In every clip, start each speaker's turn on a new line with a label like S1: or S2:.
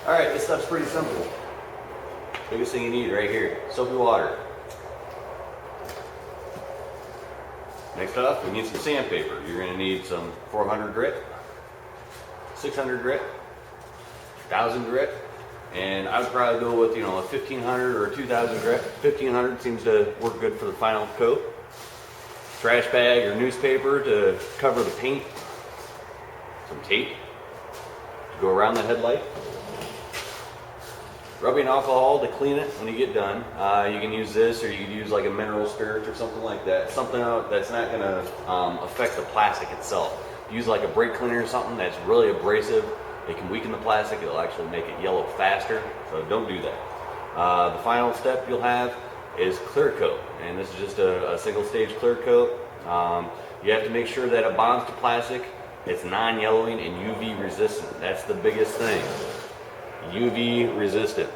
S1: Alright, this stuff's pretty simple. Biggest thing you need right here, soapy water. Next up, we need some sandpaper. You're going to need some 400 grit, 600 grit, 1000 grit, and I would probably go with, a 1500 or a 2000 grit. 1500 seems to work good for the final coat. Trash bag or newspaper to cover the paint. Some tape to go around the headlight. Rubbing alcohol to clean it when you get done. You can use this, or you can use like a mineral spirit or something like that. Something that's not going to affect the plastic itself. Use like a brake cleaner or something that's really abrasive. It can weaken the plastic. It'll actually make it yellow faster. So don't do that. The final step you'll have is clear coat, and this is just a single stage clear coat. You have to make sure that it bonds to plastic. It's non-yellowing and UV resistant. That's the biggest thing. UV resistant.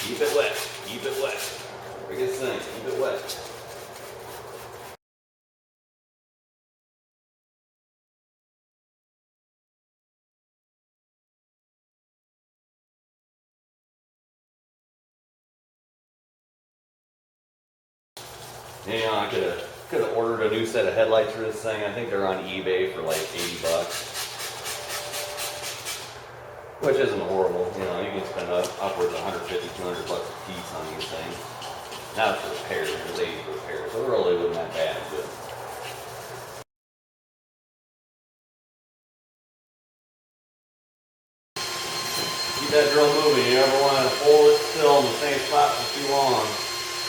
S1: Keep it wet. Keep it wet. Biggest thing, keep it wet. I could have ordered a new set of headlights for this thing. I think they're on eBay for like 80 bucks. Which isn't horrible. You can spend upwards of 150, 200 bucks a piece on these things. Now it's for repairs. There's 80 for repairs. So it really wasn't that bad. But keep that drill moving. You never want to hold it still in the same spot for too long.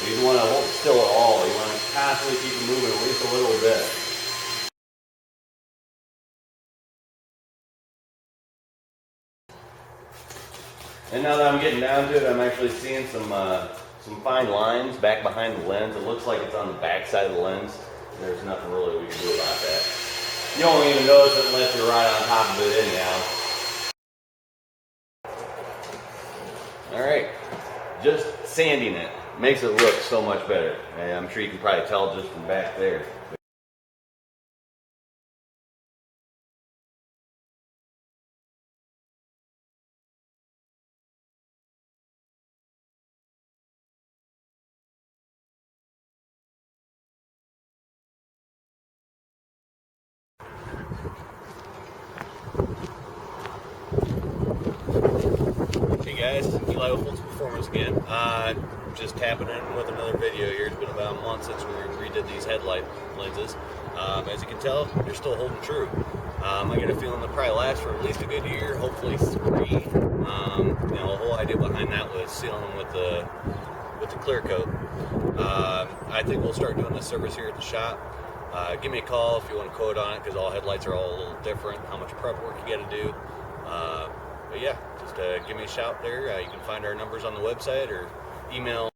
S1: You don't want to hold it still at all. You want to constantly keep it moving at least a little bit. And now that I'm getting down to it, I'm actually seeing some fine lines back behind the lens. It looks like it's on the back side of the lens. There's nothing really we can do about that. You won't even notice it unless you're right on top of it anyhow. Alright, just sanding it makes it look so much better. And I'm sure you can probably tell just from back there. Hey guys, Eli with Full Performance again. Just tapping in with another video here. It's been about a month since we redid these headlight lenses. As you can tell, they're still holding true. I get a feeling they'll probably last for at least a good year, hopefully 3. The whole idea behind that was sealing them with the clear coat. I think we'll start doing this service here at the shop. Give me a call if you want a quote on it, because all headlights are all a little different. How much prep work you got to do. But yeah, just give me a shout there. You can find our numbers on the website or email